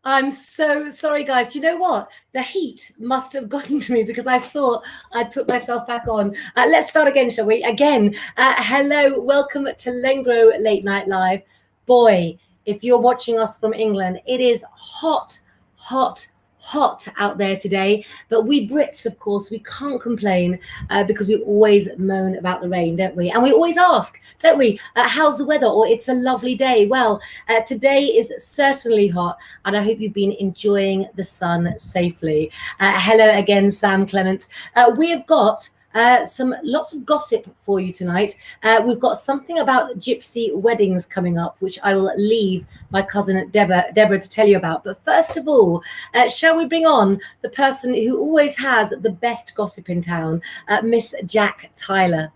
I'm so sorry, guys. Do you know what? The heat must have gotten to me because I thought I'd put myself back on. Let's start again, shall we? Again, hello, welcome to Lengro Late Night Live. Boy, if you're watching us from England, it is hot, hot, hot out there today. But we Brits, of course, we can't complain because we always moan about the rain, don't we? And we always ask, don't we? How's the weather? Or it's a lovely day. Well, today is certainly hot, and I hope you've been enjoying the sun safely. Hello again, Sam Clements. We have got lots of gossip for you tonight. We've got something about Gypsy weddings coming up, which I will leave my cousin Deborah to tell you about. But first of all, shall we bring on the person who always has the best gossip in town, Miss Jack Tyler.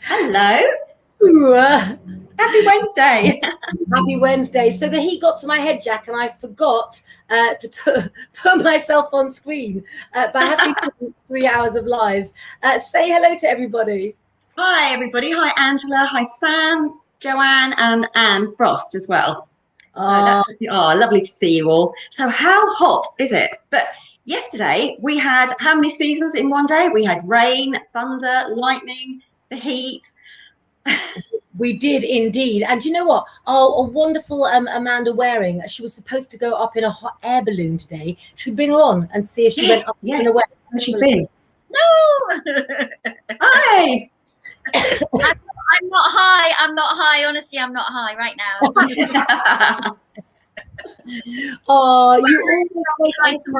Hello. Happy Wednesday. Happy Wednesday. So the heat got to my head, Jack, and I forgot to put myself on screen. But I have been 3 hours of lives. Say hello to everybody. Hi, everybody. Hi, Angela. Hi, Sam, Joanne, and Anne Frost as well. Lovely to see you all. So how hot is it? But yesterday we had how many seasons in one day? We had rain, thunder, lightning, the heat. We did indeed. And you know what? Oh, a wonderful Amanda Waring. She was supposed to go up in a hot air balloon today. Should we bring her on and see if she went up in a way? Where she's been? No. Hi. I'm not high. I'm not high. Honestly, I'm not high right now. Oh, you always make your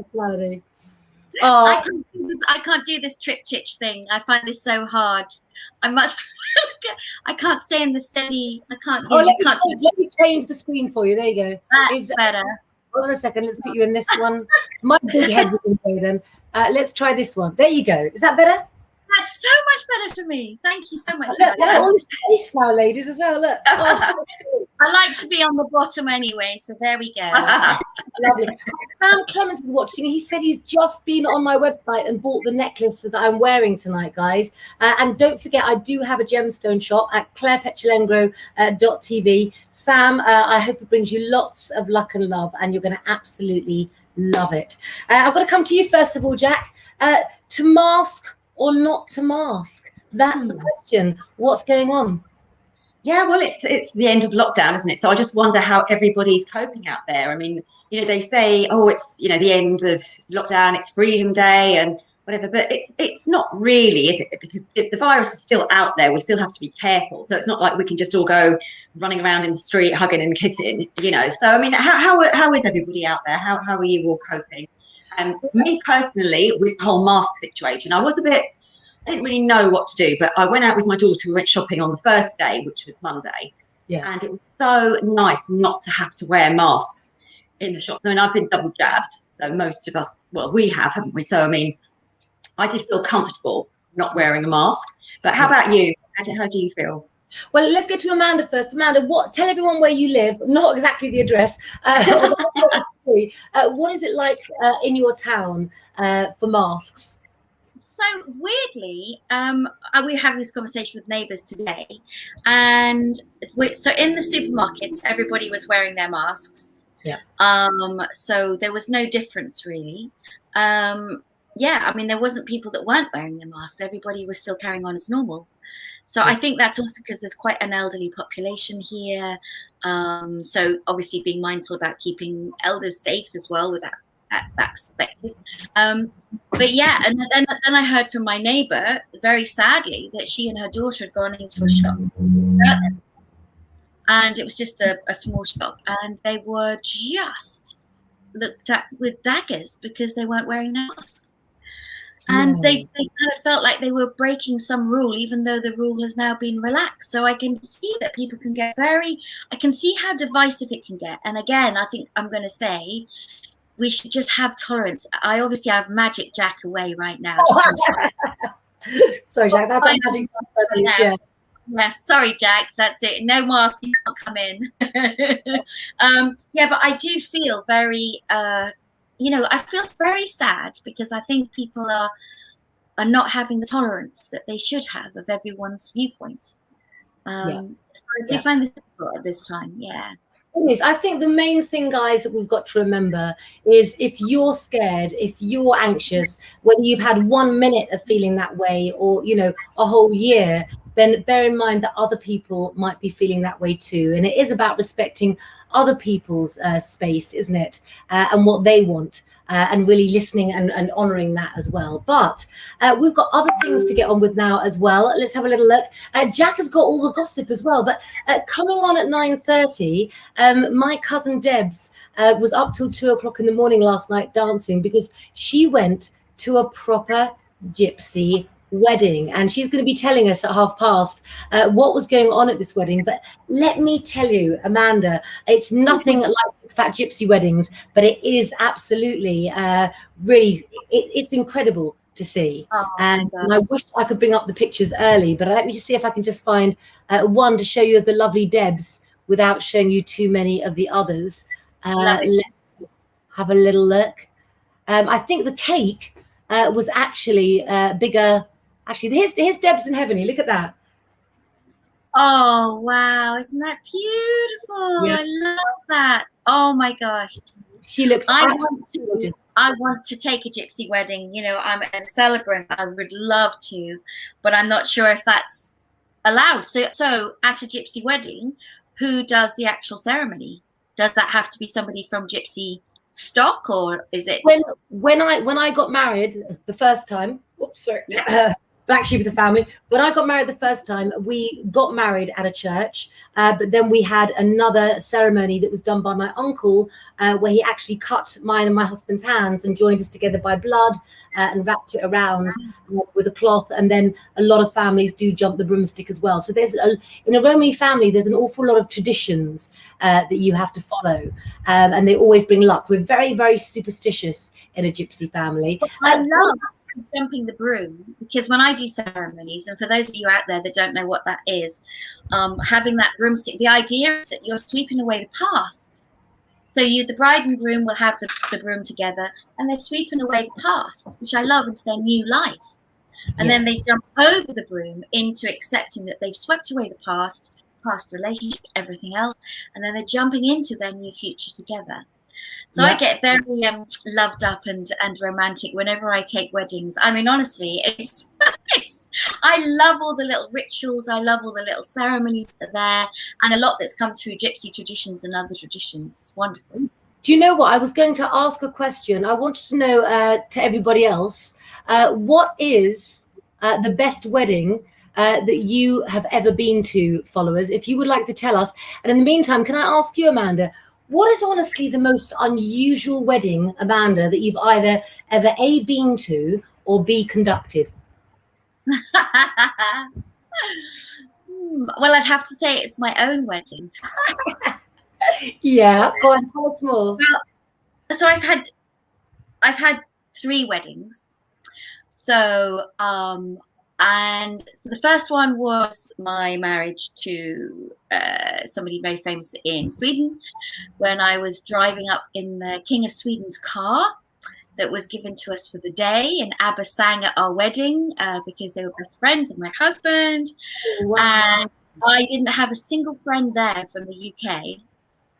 personality. Oh. I can't do this trip titch thing. I find this so hard. I can't stay in the steady. I can't. Let me change the screen for you. There you go. That's better. Hold on a second. Let's put you in this one. My big head was in there then. Let's try this one. There you go. Is that better? That's so much better for me. Thank you so much. Look, all this space now, ladies, as well. Look. Oh. I like to be on the bottom anyway, so there we go. Lovely. Sam Clements is watching. He said he's just been on my website and bought the necklace that I'm wearing tonight, guys. And don't forget, I do have a gemstone shop at clairepetulengro.tv. Sam, I hope it brings you lots of luck and love, and you're going to absolutely love it. I've got to come to you first of all, Jack. To mask or not to mask? That's the question. What's going on? Yeah, well, it's the end of lockdown, isn't it? So I just wonder how everybody's coping out there. I mean, they say, oh, it's, the end of lockdown, it's Freedom Day and whatever, but it's not really, is it? Because if the virus is still out there, we still have to be careful. So it's not like we can just all go running around in the street, hugging and kissing, So, I mean, how is everybody out there? How are you all coping? Me personally, with the whole mask situation, I didn't really know what to do, but I went out with my daughter. We went shopping on the first day, which was Monday. Yeah. And it was so nice not to have to wear masks in the shop. I mean, I've been double jabbed, so most of us, well, we have, haven't we? So, I mean, I did feel comfortable not wearing a mask. But how about you? How do you feel? Well, let's get to Amanda first. Amanda, tell everyone where you live, not exactly the address. What is it like in your town for masks? So weirdly, we were having this conversation with neighbours today, and so in the supermarkets, everybody was wearing their masks. Yeah. So there was no difference really. Yeah, I mean, there wasn't people that weren't wearing their masks. Everybody was still carrying on as normal. So I think that's also because there's quite an elderly population here. So obviously being mindful about keeping elders safe as well with that perspective. But yeah, and then I heard from my neighbour, very sadly, that she and her daughter had gone into a shop, and it was just a small shop, and they were just looked at with daggers because they weren't wearing their mask. And they kind of felt like they were breaking some rule, even though the rule has now been relaxed. So I can see that people can get I can see how divisive it can get. And again, I think I'm going to say, we should just have tolerance. I obviously have Magic Jack away right now. Sorry, Jack. That's Magic Jack. Yeah, sorry, Jack. That's it. No mask. You can't come in. Yeah, but I do feel very, I feel very sad because I think people are not having the tolerance that they should have of everyone's viewpoint. So I do find this difficult at this time. Yeah. thing is, I think the main thing, guys, that we've got to remember is if you're scared, if you're anxious, whether you've had 1 minute of feeling that way or, you know, a whole year, then bear in mind that other people might be feeling that way too. And it is about respecting other people's space, isn't it? And what they want. And really listening and honoring that as well. But we've got other things to get on with now as well. Let's have a little look. Jack has got all the gossip as well. But coming on at 9:30, my cousin Debs was up till 2 o'clock in the morning last night dancing because she went to a proper gypsy wedding, and she's going to be telling us at past what was going on at this wedding. But let me tell you, Amanda, it's nothing like Fat Gypsy weddings, but it is absolutely really it's incredible to see. And I wish I could bring up the pictures early, but let me just see if I can just find one to show you as the lovely Debs without showing you too many of the others. Let's have a little look. I think the cake was actually bigger. Actually, here's Debs in heaven. Look at that. Oh, wow. Isn't that beautiful? Yeah. I love that. Oh, my gosh. She looks I want to take a gypsy wedding. You know, I'm as a celebrant, I would love to, but I'm not sure if that's allowed. So at a gypsy wedding, who does the actual ceremony? Does that have to be somebody from gypsy stock, or is it when I got married the first time? Oops, sorry. Black sheep of the family. When I got married the first time, we got married at a church, but then we had another ceremony that was done by my uncle, where he actually cut mine and my husband's hands and joined us together by blood and wrapped it around with a cloth. And then a lot of families do jump the broomstick as well. So in a Romany family, there's an awful lot of traditions that you have to follow, and they always bring luck. We're very, very superstitious in a gypsy family. I love jumping the broom, because when I do ceremonies, and for those of you out there that don't know what that is, having that broomstick, the idea is that you're sweeping away the past. So the bride and groom will have the broom together, and they're sweeping away the past, which I love, into their new life. And then they jump over the broom into accepting that they've swept away the past relationships, everything else, and then they're jumping into their new future together. So I get very loved up and romantic whenever I take weddings. I mean, honestly, it's I love all the little rituals. I love all the little ceremonies that are there, and a lot that's come through gypsy traditions and other traditions. Wonderful. Do you know what? I was going to ask a question. I wanted to know to everybody else, what is the best wedding that you have ever been to, followers? If you would like to tell us. And in the meantime, can I ask you, Amanda, what is honestly the most unusual wedding, Amanda, that you've either ever A, been to, or B, conducted? Well, I'd have to say it's my own wedding. Yeah, go on, tell us more. Well, so I've had 3 weddings. So and so the first one was my marriage to somebody very famous in Sweden, when I was driving up in the King of Sweden's car that was given to us for the day, and ABBA sang at our wedding because they were best friends of my husband. Wow. And I didn't have a single friend there from the UK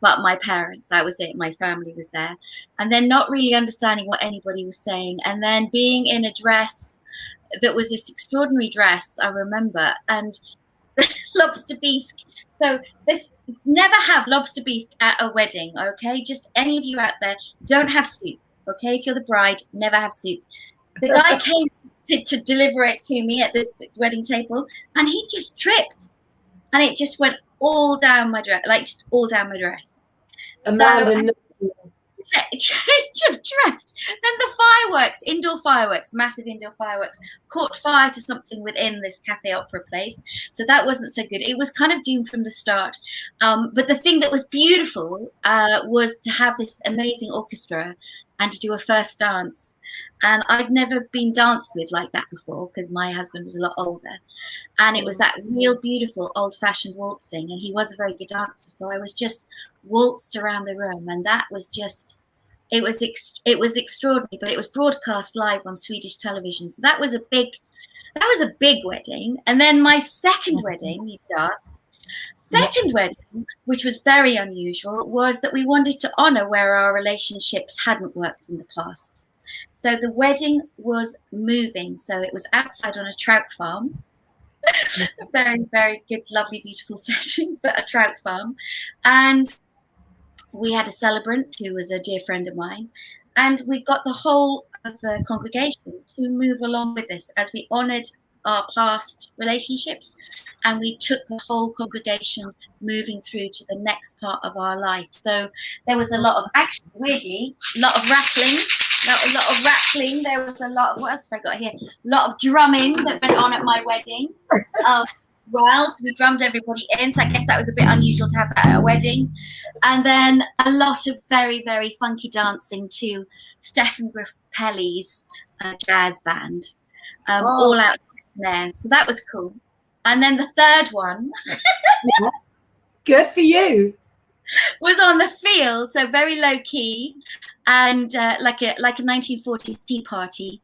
but my parents. That was it. My family was there, and then not really understanding what anybody was saying, and then being in a dress that was this extraordinary dress, I remember, and lobster bisque. So this, never have lobster bisque at a wedding, okay? Just any of you out there, don't have soup, okay? If you're the bride, never have soup. The guy came to deliver it to me at this wedding table, and he just tripped, and it just went all down my dress, like just all down my dress. Change of dress. Then the fireworks, indoor fireworks, massive indoor fireworks, caught fire to something within this cafe opera place. So that wasn't so good. It was kind of doomed from the start. But the thing that was beautiful was to have this amazing orchestra and to do a first dance. And I'd never been danced with like that before because my husband was a lot older. And it was that real beautiful old-fashioned waltzing. And he was a very good dancer. So I was just waltzed around the room. And that was just, it was extraordinary. But it was broadcast live on Swedish television. So that was a big wedding. And then my second wedding, you'd ask, Second wedding, which was very unusual, was that we wanted to honour where our relationships hadn't worked in the past. So the wedding was moving. So it was outside on a trout farm. A very, very good, lovely, beautiful setting, but a trout farm. And we had a celebrant who was a dear friend of mine. And we got the whole of the congregation to move along with us as we honoured our past relationships, and we took the whole congregation moving through to the next part of our life. So there was a lot of action, weirdly, a lot of rattling, there was a lot of, what else have I got here? A lot of drumming that went on at my wedding. Well, so we drummed everybody in, so I guess that was a bit unusual to have that at a wedding. And then a lot of very, very funky dancing to Stephen Grappelli's jazz band, all out there. So that was cool. And then the third one, good for you, was on the field, so very low key, and like a 1940s tea party,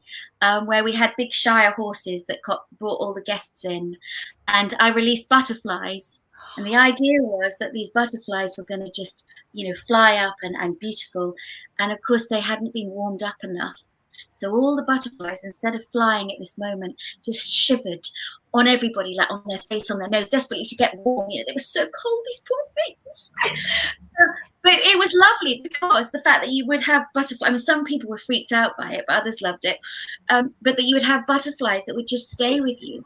where we had big Shire horses that brought all the guests in, and I released butterflies, and the idea was that these butterflies were going to just, you know, fly up and beautiful, and of course they hadn't been warmed up enough. So all the butterflies, instead of flying at this moment, just shivered on everybody, like on their face, on their nose, desperately to get warm. You know, they were so cold, these poor things. But it was lovely because the fact that you would have butterflies, I mean, some people were freaked out by it, but others loved it. But that you would have butterflies that would just stay with you.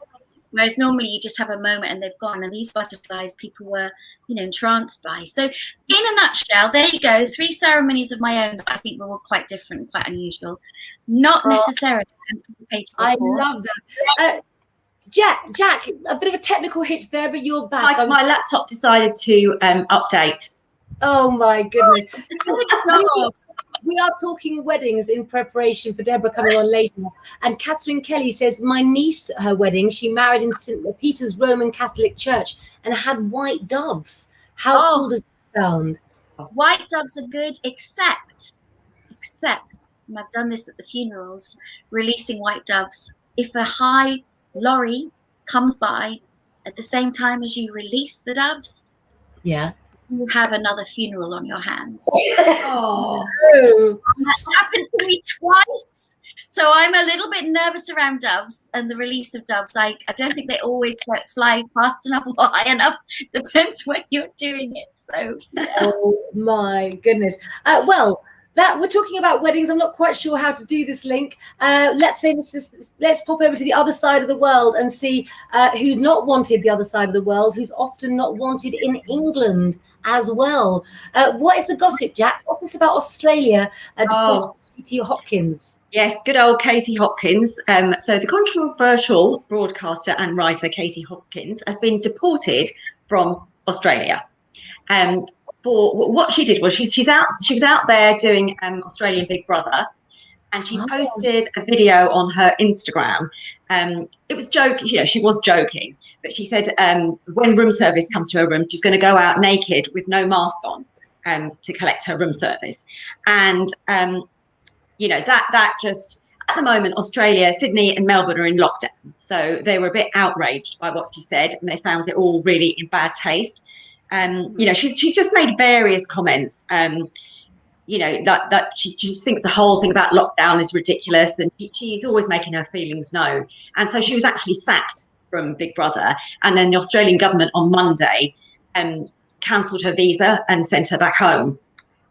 Whereas normally you just have a moment and they've gone. And these butterflies, people were, you know, entranced by. So in a nutshell, there you go. 3 ceremonies of my own that I think were all quite different and quite unusual. Not necessarily anticipated before. I love that. Jack, a bit of a technical hitch there, but you're back. My laptop decided to update. Oh my goodness. We are talking weddings in preparation for Deborah coming on later. And Catherine Kelly says, my niece, her wedding, she married in St. Peter's Roman Catholic Church and had white doves. How cool does that sound? White doves are good, except, and I've done this at the funerals, releasing white doves. If a high lorry comes by at the same time as you release the doves, yeah, you have another funeral on your hands. Oh, that happened to me twice. So I'm a little bit nervous around doves and the release of doves. I don't think they always fly fast enough or high enough. Depends when you're doing it. So oh my goodness. Well, that we're talking about weddings. I'm not quite sure how to do this link. Let's pop over to the other side of the world and see who's not wanted the other side of the world, who's often not wanted in England as well. What is the gossip, Jack? What's about Australia? Katie Hopkins. Yes, good old Katie Hopkins. So the controversial broadcaster and writer Katie Hopkins has been deported from Australia. For what she did was she was out there doing Australian Big Brother, and she posted a video on her Instagram. It was joking, you know, she was joking, but she said when room service comes to her room, she's going to go out naked with no mask on to collect her room service. And you know, that just, at the moment, Australia, Sydney and Melbourne are in lockdown, so they were a bit outraged by what she said, and they found it all really in bad taste. You know, she's just made various comments, you know, that she just thinks the whole thing about lockdown is ridiculous, and she's always making her feelings known. And so she was actually sacked from Big Brother, and then the Australian government on Monday cancelled her visa and sent her back home.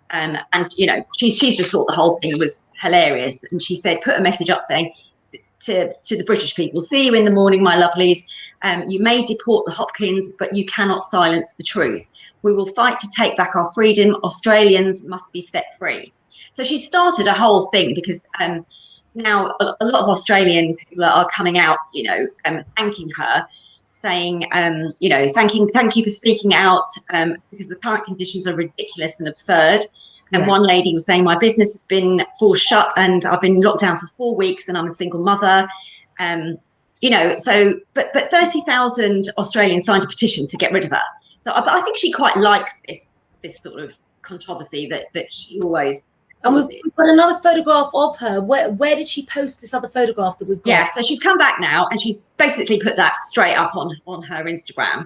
And you know, she's just thought the whole thing was hilarious, and she said, put a message up saying to the British people, see you in the morning, my lovelies. You may deport the Hopkins, but you cannot silence the truth. We will fight to take back our freedom. Australians must be set free. So she started a whole thing because now a lot of Australian people are coming out, you know, thanking her, saying, you know, thank you for speaking out, because the current conditions are ridiculous and absurd. And one lady was saying, my business has been forced shut and I've been locked down for 4 weeks and I'm a single mother. You know, so, but 30,000 Australians signed a petition to get rid of her. So I think she quite likes this sort of controversy that she always And we've got another photograph of her. Where did she post this other photograph that we've got? Yeah, so she's come back now and she's basically put that straight up on her Instagram,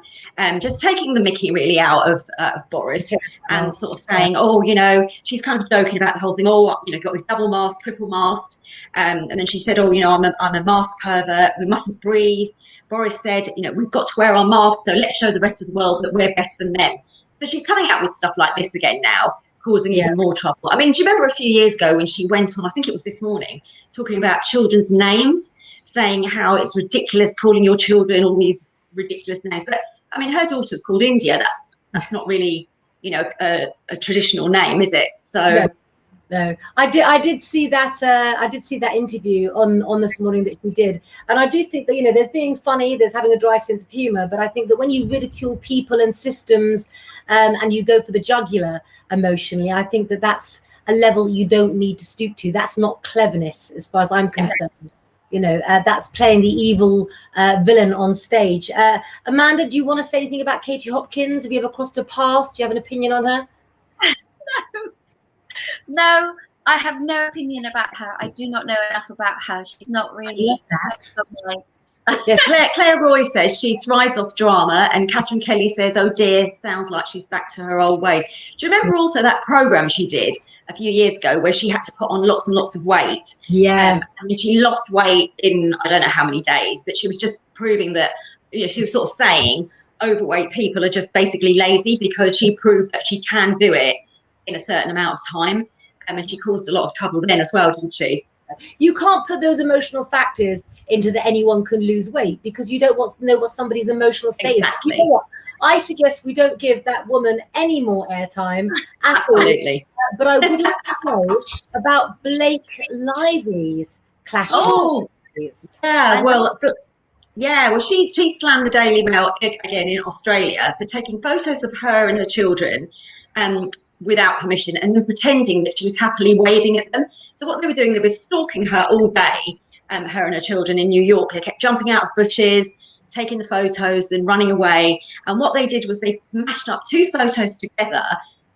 just taking the mickey really out of Boris, and sort of saying, oh, you know, she's kind of joking about the whole thing. Oh, you know, got a double mask, triple masked. And then she said, oh, you know, I'm a mask pervert. We mustn't breathe. Boris said, you know, we've got to wear our masks, so let's show the rest of the world that we're better than them. So she's coming out with stuff like this again now, causing even more trouble. I mean, do you remember a few years ago when she went on, I think it was This Morning, talking about children's names, saying how it's ridiculous calling your children all these ridiculous names? But I mean, her daughter's called India. That's not really, you know, a traditional name, is it? So no. I did see that interview on This Morning that she did, and I do think that, you know, there's being funny, there's having a dry sense of humor, but I think that when you ridicule people and systems, and you go for the jugular emotionally, I think that that's a level you don't need to stoop to. That's not cleverness, as far as I'm concerned. You know, that's playing the evil villain on stage. Amanda, do you want to say anything about Katie Hopkins? Have you ever crossed her path? Do you have an opinion on her? No, I have no opinion about her. I do not know enough about her. She's not really that. Yes, Claire Roy says she thrives off drama, and Catherine Kelly says, oh dear, sounds like she's back to her old ways. Do you remember also that programme she did a few years ago where she had to put on lots and lots of weight? Yeah. I mean, she lost weight in I don't know how many days, but she was just proving that, you know, she was sort of saying overweight people are just basically lazy, because she proved that she can do it in a certain amount of time. And she caused a lot of trouble then as well, didn't she? You can't put those emotional factors into that anyone can lose weight, because you don't want to know what somebody's emotional state is. Exactly. You know what? I suggest we don't give that woman any more airtime. Absolutely. But I would like to know about Blake Lively's clash. Oh, yeah. Well, she slammed the Daily Mail again in Australia for taking photos of her and her children without permission, and then pretending that she was happily waving at them. So what they were doing, they were stalking her all day, her and her children in New York. They kept jumping out of bushes, taking the photos, then running away. And what they did was they mashed up two photos together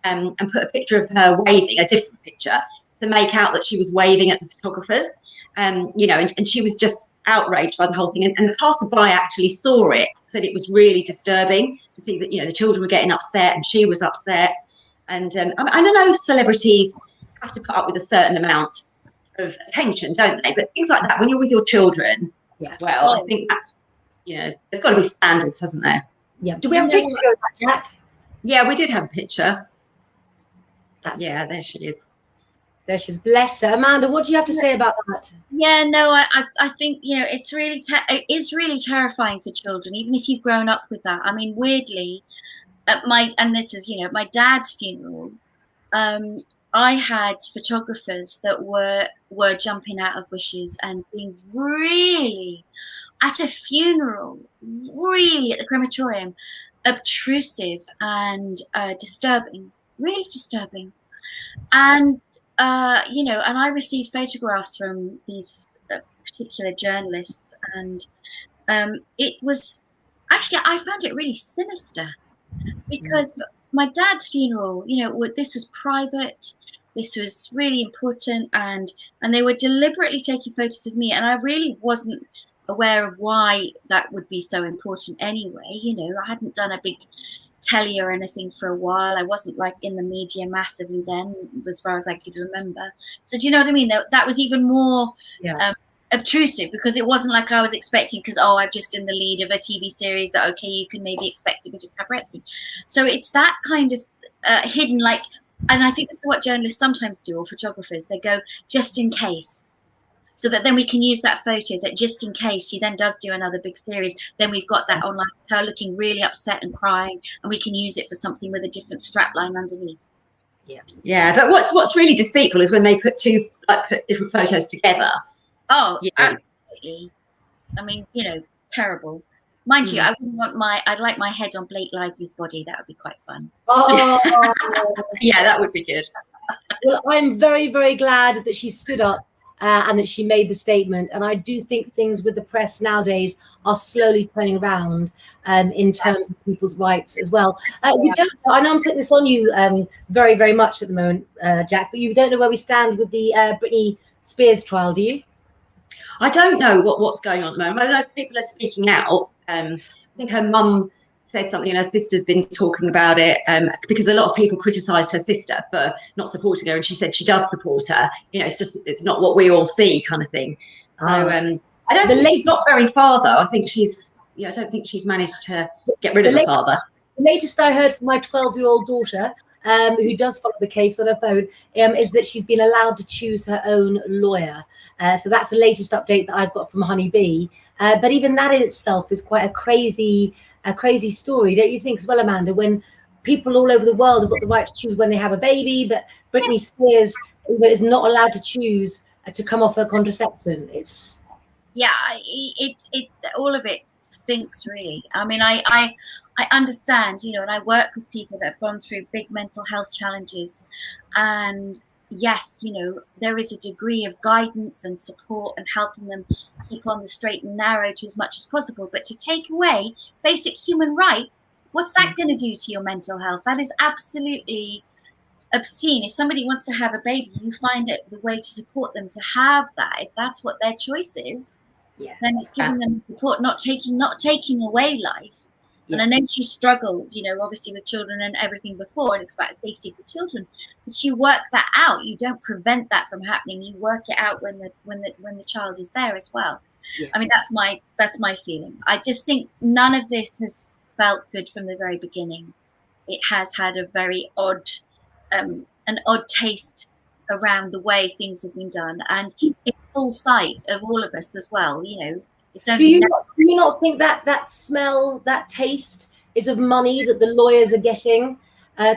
and put a picture of her waving, a different picture, to make out that she was waving at the photographers. You know, and she was just outraged by the whole thing. And the passerby actually saw it, said it was really disturbing to see that, you know, the children were getting upset and she was upset. And I know celebrities have to put up with a certain amount of attention, don't they? But things like that, when you're with your children as well, I think that's, you know, there's got to be standards, hasn't there? Yeah. Do we have a picture to go with that, Jack? Yeah, we did have a picture. There she is. There she is. Bless her. Amanda, what do you have to say about that? Yeah, no, I think, you know, it is really terrifying for children, even if you've grown up with that. I mean, weirdly, at my dad's funeral, I had photographers that were jumping out of bushes and being really, at a funeral, really at the crematorium, obtrusive and disturbing, really disturbing. And you know, and I received photographs from these particular journalists, and it was actually, I found it really sinister, because my dad's funeral, you know, this was private, this was really important, and they were deliberately taking photos of me, and I really wasn't aware of why that would be so important anyway. You know, I hadn't done a big telly or anything for a while. I wasn't like in the media massively then, as far as I could remember. So do you know what I mean? That was even more obtrusive, because it wasn't like I was expecting, because I've just in the lead of a TV series, that okay, you can maybe expect a bit of paparazzi. So it's that kind of hidden, like, and I think this is what journalists sometimes do, or photographers, they go just in case, so that then we can use that photo, that just in case she then does do another big series, then we've got that online, her looking really upset and crying, and we can use it for something with a different strapline underneath. Yeah, but what's really deceitful is when they put different photos together. Oh, yeah. Absolutely. I mean, you know, terrible. Mind you, I wouldn't want I'd like my head on Blake Lively's body. That would be quite fun. Oh, yeah, that would be good. Well, I'm very, very glad that she stood up and that she made the statement. And I do think things with the press nowadays are slowly turning around in terms of people's rights as well. We don't. I know I'm putting this on you very, very much at the moment, Jack, but you don't know where we stand with the Britney Spears trial, do you? I don't know what's going on at the moment. I know people are speaking out. I think her mum said something, and her sister's been talking about it because a lot of people criticised her sister for not supporting her, and she said she does support her. It's not what we all see, kind of thing. So I don't think she's got very far, though. I think I don't think she's managed to get rid of the father. The latest I heard from my 12-year-old daughter, who does follow the case on her phone, is that she's been allowed to choose her own lawyer. So that's the latest update that I've got from Honey Bee. But even that in itself is quite a crazy story, don't you think as well, Amanda? When people all over the world have got the right to choose when they have a baby, but Britney Spears is not allowed to choose to come off her contraception. It's all of it stinks, really. I mean, I understand, and I work with people that have gone through big mental health challenges, and yes, there is a degree of guidance and support and helping them keep on the straight and narrow to as much as possible. But to take away basic human rights, what's that going to do to your mental health? That is absolutely obscene. If somebody wants to have a baby, you find it the way to support them to have that. If that's what their choice is, then it's giving them support, not taking away life. And I know she struggled, obviously with children and everything before, and it's about safety for children. But you work that out. You don't prevent that from happening. You work it out when the child is there as well. Yeah. I mean, that's my feeling. I just think none of this has felt good from the very beginning. It has had a very odd, an odd taste around the way things have been done, and in full sight of all of us as well. Do you not think that smell, that taste is of money that the lawyers are getting,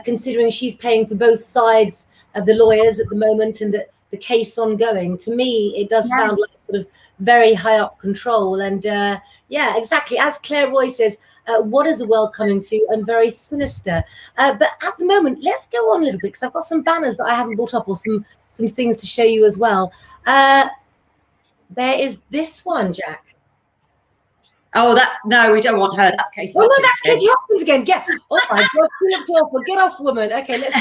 considering she's paying for both sides of the lawyers at the moment and the case ongoing? To me, it does sound like sort of very high up control. And exactly. As Claire Roy says, what is the world coming to? And very sinister. But at the moment, let's go on a little bit, because I've got some banners that I haven't brought up, or some things to show you as well. There is this one, Jack. Oh, we don't want her. That's Katie. Oh no, that's Katie Hopkins again. Oh my God, get off, woman. Okay, let's.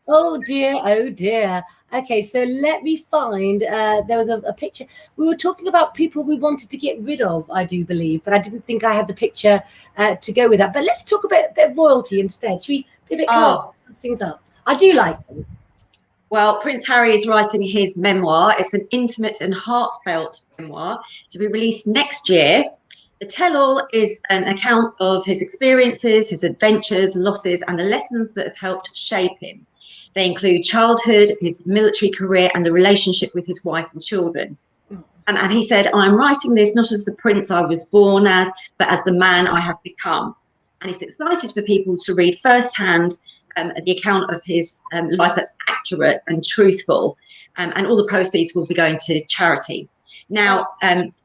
Oh dear. Okay, so let me find. There was a picture. We were talking about people we wanted to get rid of, I do believe, but I didn't think I had the picture to go with that. But let's talk a bit of royalty instead. Should we be a bit close things up? I do like them. Well, Prince Harry is writing his memoir. It's an intimate and heartfelt memoir to be released next year. The tell-all is an account of his experiences, his adventures, losses, and the lessons that have helped shape him. They include childhood, his military career, and the relationship with his wife and children. And he said, "I'm writing this not as the prince I was born as, but as the man I have become." And he's excited for people to read firsthand the account of his life that's accurate and truthful, and all the proceeds will be going to charity. Now,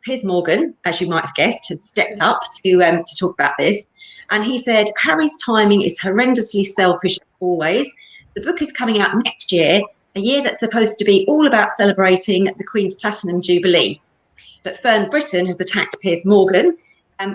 Piers Morgan, as you might have guessed, has stepped up to talk about this, and he said, "Harry's timing is horrendously selfish as always. The book is coming out next year, a year that's supposed to be all about celebrating the Queen's Platinum Jubilee. But Fern Britain has attacked Piers Morgan,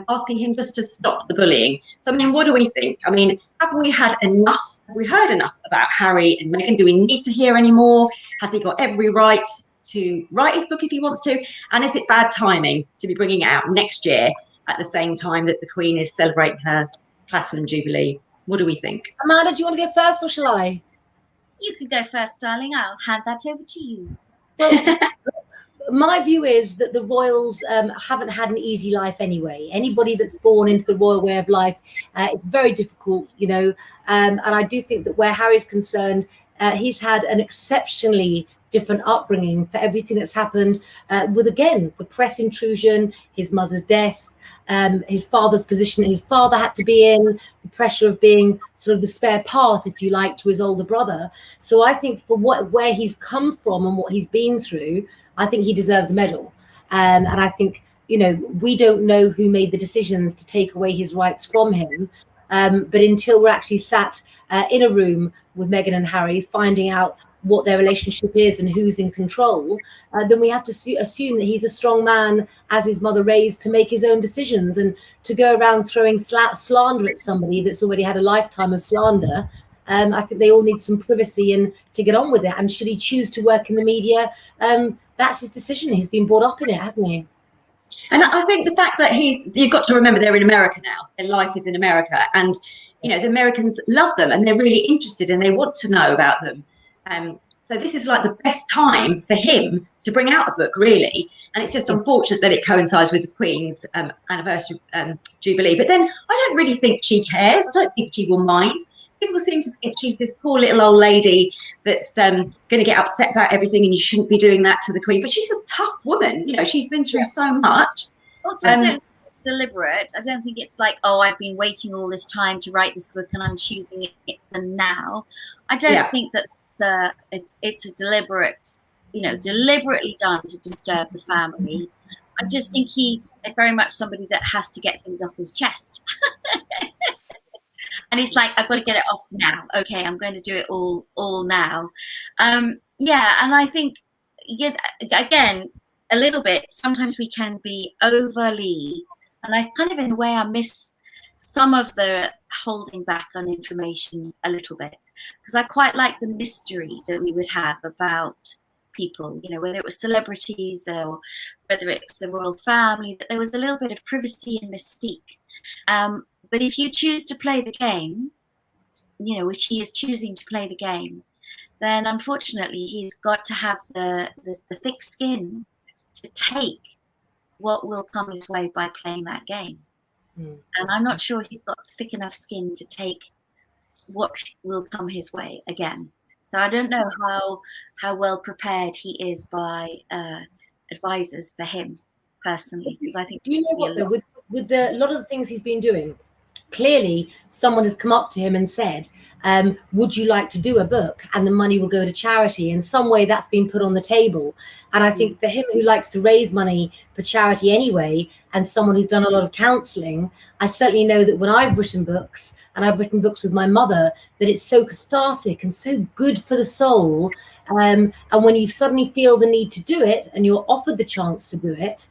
asking him just to stop the bullying." So, I mean, what do we think? I mean, have we heard enough about Harry and Meghan? Do we need to hear any more? Has he got every right to write his book if he wants to? And is it bad timing to be bringing it out next year at the same time that the Queen is celebrating her Platinum Jubilee? What do we think? Amanda, do you want to go first, or shall I? You could go first, darling. I'll hand that over to you. Well, my view is that the royals haven't had an easy life anyway. Anybody that's born into the royal way of life, it's very difficult, and I do think that where Harry's concerned, he's had an exceptionally different upbringing for everything that's happened with, again, the press intrusion, his mother's death, his father's position that his father had to be in, the pressure of being sort of the spare part, if you like, to his older brother. So I think for where he's come from and what he's been through, I think he deserves a medal. And I think, we don't know who made the decisions to take away his rights from him. But until we're actually sat in a room with Meghan and Harry, finding out what their relationship is and who's in control, then we have to assume that he's a strong man, as his mother raised, to make his own decisions. And to go around throwing slander at somebody that's already had a lifetime of slander, I think they all need some privacy and to get on with it. And should he choose to work in the media, that's his decision. He's been brought up in it, hasn't he? And I think the fact that you've got to remember they're in America now. Their life is in America, and you know the Americans love them and they're really interested and they want to know about them. So this is like the best time for him to bring out a book, really. And it's just unfortunate that it coincides with the Queen's anniversary jubilee. But then I don't really think she cares. I don't think she will mind. People seem to think she's this poor little old lady that's going to get upset about everything, and you shouldn't be doing that to the Queen. But she's a tough woman. You know, she's been through so much. Also, I don't think it's deliberate. I don't think it's like, oh, I've been waiting all this time to write this book and I'm choosing it for now. I don't think that it's a deliberate, deliberately done to disturb the family. I just think he's very much somebody that has to get things off his chest. And he's like, I've got to get it off now. Okay, I'm going to do it all now. And I think, again, a little bit, sometimes we can be overly, and I kind of, in a way, I miss some of the holding back on information a little bit, because I quite like the mystery that we would have about people, whether it was celebrities or whether it was the royal family, that there was a little bit of privacy and mystique. But if you choose to play the game, which he is choosing to play the game, then unfortunately he's got to have the thick skin to take what will come his way by playing that game. And I'm not sure he's got thick enough skin to take what will come his way again. So I don't know how well prepared he is by advisors for him personally, because I think with a lot of the things he's been doing, clearly someone has come up to him and said, would you like to do a book, and the money will go to charity. In some way that's been put on the table. And I think for him, who likes to raise money for charity anyway, and someone who's done a lot of counselling, I certainly know that when I've written books, and I've written books with my mother, that it's so cathartic and so good for the soul. And when you suddenly feel the need to do it and you're offered the chance to do it,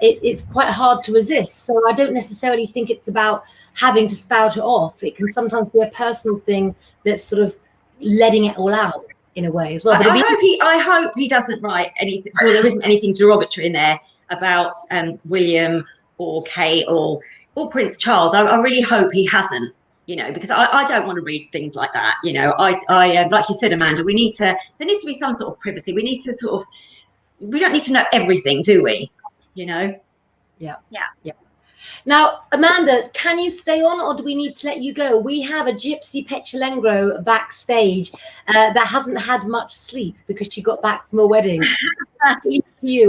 it's quite hard to resist. So I don't necessarily think it's about having to spout it off. It can sometimes be a personal thing that's sort of letting it all out in a way as well. But I hope he doesn't write anything, or there isn't anything derogatory in there about William or Kate or Prince Charles. I really hope he hasn't, because I don't want to read things like that. I like you said, Amanda, there needs to be some sort of privacy. We don't need to know everything, do we? Yeah. Now, Amanda, can you stay on, or do we need to let you go? We have a Gypsy Lengro backstage that hasn't had much sleep because she got back from a wedding. You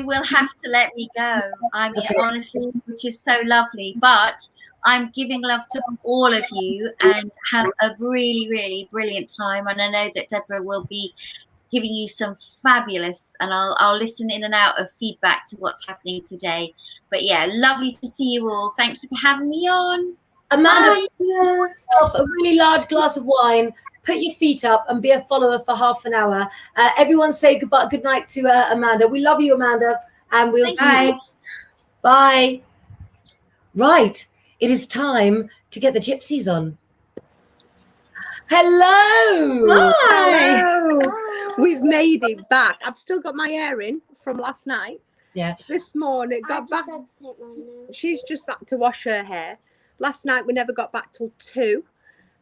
will have to let me go. I mean, honestly, which is so lovely. But I'm giving love to all of you, and have a really, really brilliant time. And I know that Deborah will be giving you some fabulous, and I'll listen in and out of feedback to what's happening today. But yeah, lovely to see you all. Thank you for having me on. Amanda, a really large glass of wine, put your feet up and be a follower for half an hour. Everyone say goodbye, good night to Amanda. We love you, Amanda, and we'll see you. Bye. Right, it is time to get the gypsies on. Hello. Hi. Hello. We've made it back. I've still got my hair in from last night. Yeah. This morning got back. She's just had to wash her hair. Last night we never got back till 2,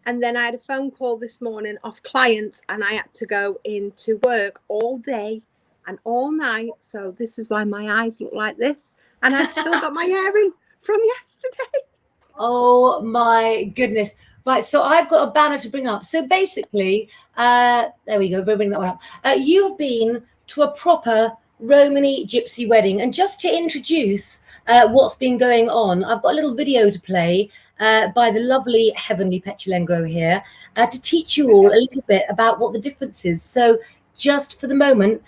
and then I had a phone call this morning off clients, and I had to go into work all day and all night. So this is why my eyes look like this, and I've still got my hair in from yesterday. Oh my goodness. Right, so I've got a banner to bring up. So basically, there we go, we'll bring that one up. You've been to a proper Romany gypsy wedding. And just to introduce what's been going on, I've got a little video to play by the lovely Heavenly Lengro here to teach you all a little bit about what the difference is. So just for the moment,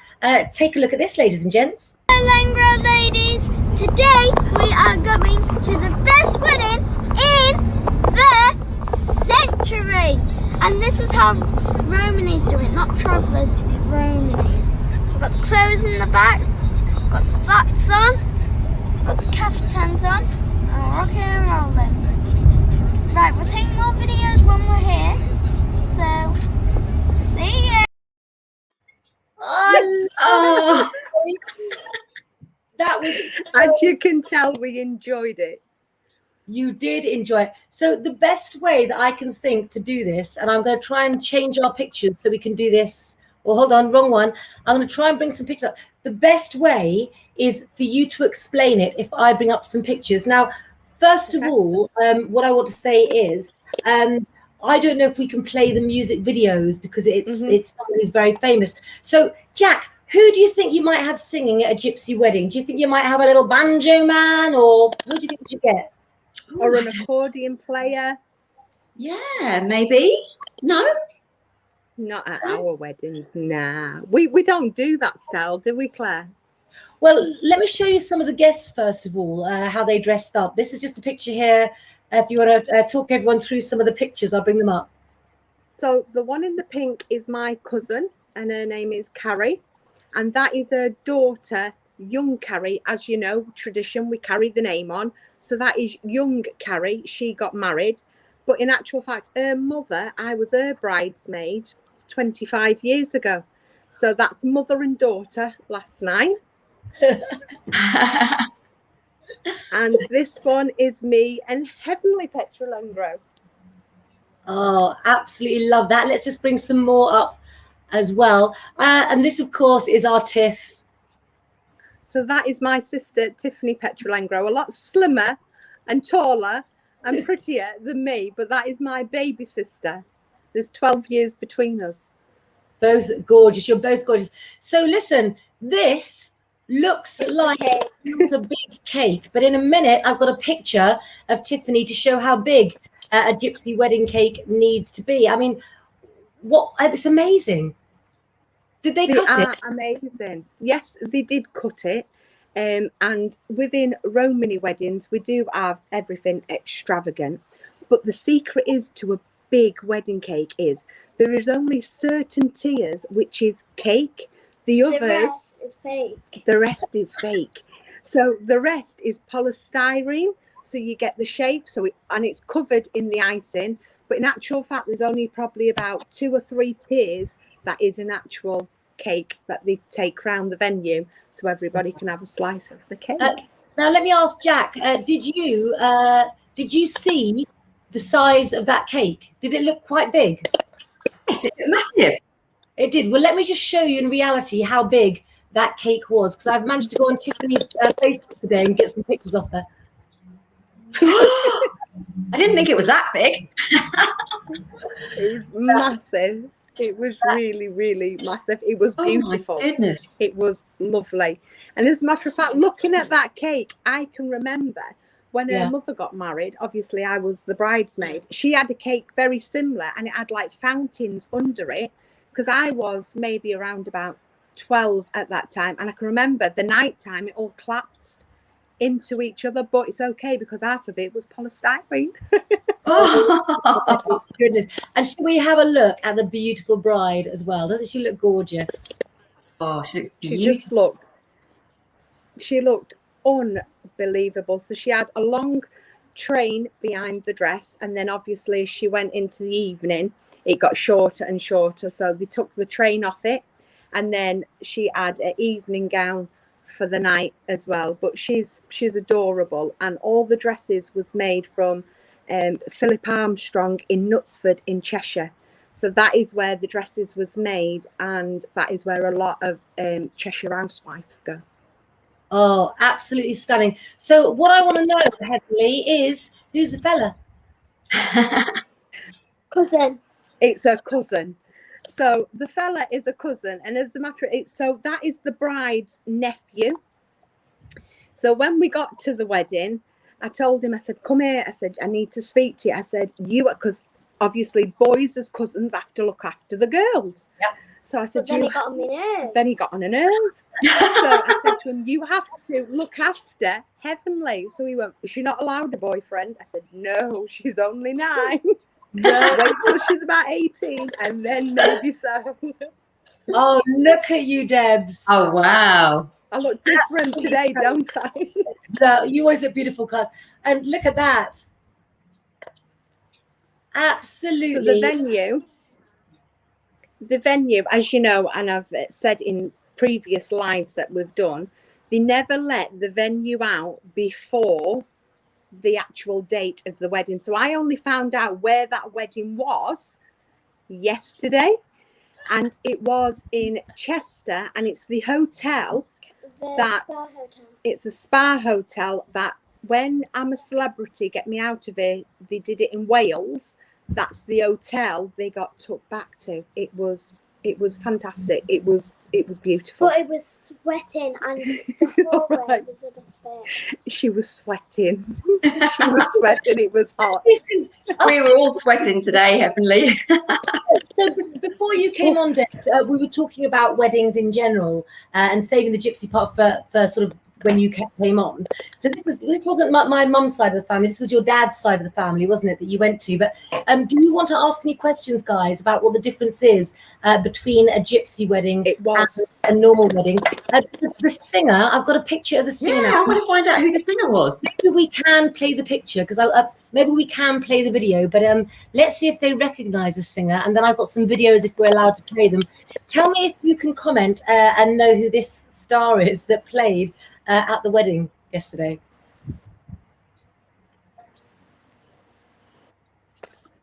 take a look at this, ladies and gents. Hello, Lengro ladies. Today we are going to the best wedding in the century, and this this is how Romany's do it, not travellers, Romany's. I've got the clothes in the back, I've got the flats on, I've got the caftans on, and I'm rocking and rolling. Right, we'll take more videos when we're here, so see ya! Oh, That was As you can tell, we enjoyed it. You did enjoy it. So the best way that I can think to do this, and I'm going to try and change our pictures so we can do this. Well, hold on, wrong one. I'm going to try and bring some pictures up. The best way is for you to explain it if I bring up some pictures. Now, first of all, what I want to say is, I don't know if we can play the music videos because it's someone who's very famous. So, Jack, who do you think you might have singing at a gypsy wedding? Do you think you might have a little banjo man, or who do you think you should get? Or an accordion player? yeah, maybe. No. Not at our weddings, nah. We don't do that style, do we, Claire? Well, let me show you some of the guests first of all, how they dressed up. This is just a picture here. If you want to talk everyone through some of the pictures, I'll bring them up. So the one in the pink is my cousin, and her name is Carrie, and that is her daughter, young Carrie. As you know, tradition, we carry the name on. So that is young Carrie. She got married, but in actual fact, her mother, I was her bridesmaid 25 years ago. So that's mother and daughter last night. And this one is me and Heavenly Petra Lengro. Oh, absolutely love that. Let's just bring some more up as well. And this, of course, is our Tiff. So that is my sister, Tiffany Petra Lengro, a lot slimmer and taller and prettier than me, but that is my baby sister. There's 12 years between us. Both gorgeous. You're both gorgeous. So listen, this looks like it's a big cake, but in a minute, I've got a picture of Tiffany to show how big a gypsy wedding cake needs to be. I mean, it's amazing. Did they cut it? Amazing. Yes, they did cut it. And within Romany weddings, we do have everything extravagant. But the secret is to a big wedding cake is there is only certain tiers, which is cake. The rest is fake. The rest is fake. So the rest is polystyrene. So you get the shape, and it's covered in the icing. But in actual fact, there's only probably about 2 or 3 tiers that is an actual cake that they take round the venue, so everybody can have a slice of the cake. Now, let me ask Jack. Did you see the size of that cake? Did it look quite big? Yes, it's massive. It did. Well, let me just show you in reality how big that cake was, because I've managed to go on Tiffany's Facebook today and get some pictures of her. I didn't think it was that big. It was massive. It was really, really massive. It was beautiful. Oh my goodness. It was lovely. And as a matter of fact, looking at that cake, I can remember when her mother got married. Obviously, I was the bridesmaid. She had a cake very similar, and it had like fountains under it, because I was maybe around about 12 at that time. And I can remember the night time, it all collapsed into each other, but it's okay because half of it was polystyrene. Oh, goodness. And should we have a look at the beautiful bride as well? Doesn't she look gorgeous? Oh, she looks beautiful. She looked unbelievable. So she had a long train behind the dress, and then obviously as she went into the evening, it got shorter and shorter. So they took the train off it, and then she had an evening gown for the night as well. But she's adorable, and all the dresses was made from Philip Armstrong in Knutsford in Cheshire. So that is where the dresses was made, and that is where a lot of Cheshire housewives go. Oh, absolutely stunning. So what I want to know, Heavenly, is who's the fella? Cousin. It's a cousin. So the fella is a cousin, and as a matter of it, so that is the bride's nephew. So when we got to the wedding, I told him, I said, come here. I said, I need to speak to you. I said, because obviously boys as cousins have to look after the girls. Yeah. So I said, but then he got on my nerves. Then he got on her nerves. So I said to him, you have to look after Heavenly. So he went, is she not allowed a boyfriend? I said, no, she's only 9. Wait till she's about 18 and then maybe so. Oh, look at you, Debs. Oh, wow. I look different today, don't I? No, you always look beautiful, cuz. And look at that. Absolutely. So the venue, as you know, and I've said in previous lives that we've done, they never let the venue out before the actual date of the wedding. So I only found out where that wedding was yesterday, and it was in Chester, and it's the hotel it's a spa hotel that when I'm a Celebrity, Get Me Out of Here, they did it in Wales. That's the hotel they got took back to. It was fantastic. It was beautiful. But it was sweating and the hallway Right. was a bit. She was sweating. She was sweating. It was hot. We were all sweating today, Heavenly. So before you came on, Deb, we were talking about weddings in general and saving the Gypsy part for sort of when you came on. So this wasn't my mum's side of the family. This was your dad's side of the family, wasn't it, that you went to? But do you want to ask any questions, guys, about what the difference is between a Gypsy wedding and a normal wedding? The singer, I've got a picture of the singer. Yeah, I want to find out who the singer was. Maybe we can play the picture because maybe we can play the video, but let's see if they recognize the singer, and then I've got some videos if we're allowed to play them. Tell me if you can comment and know who this star is that played at the wedding yesterday.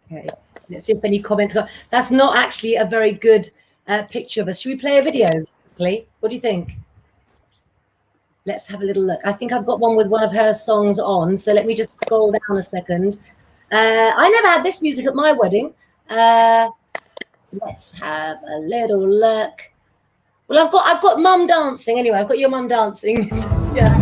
Okay, let's see if any comments. That's not actually a very good picture of us. Should we play a video quickly? What do you think? Let's have a little look. I think I've got one with one of her songs on. So let me just scroll down a second. I never had this music at my wedding. Let's have a little look. Well, I've got mum dancing anyway. I've got your mum dancing. Yeah.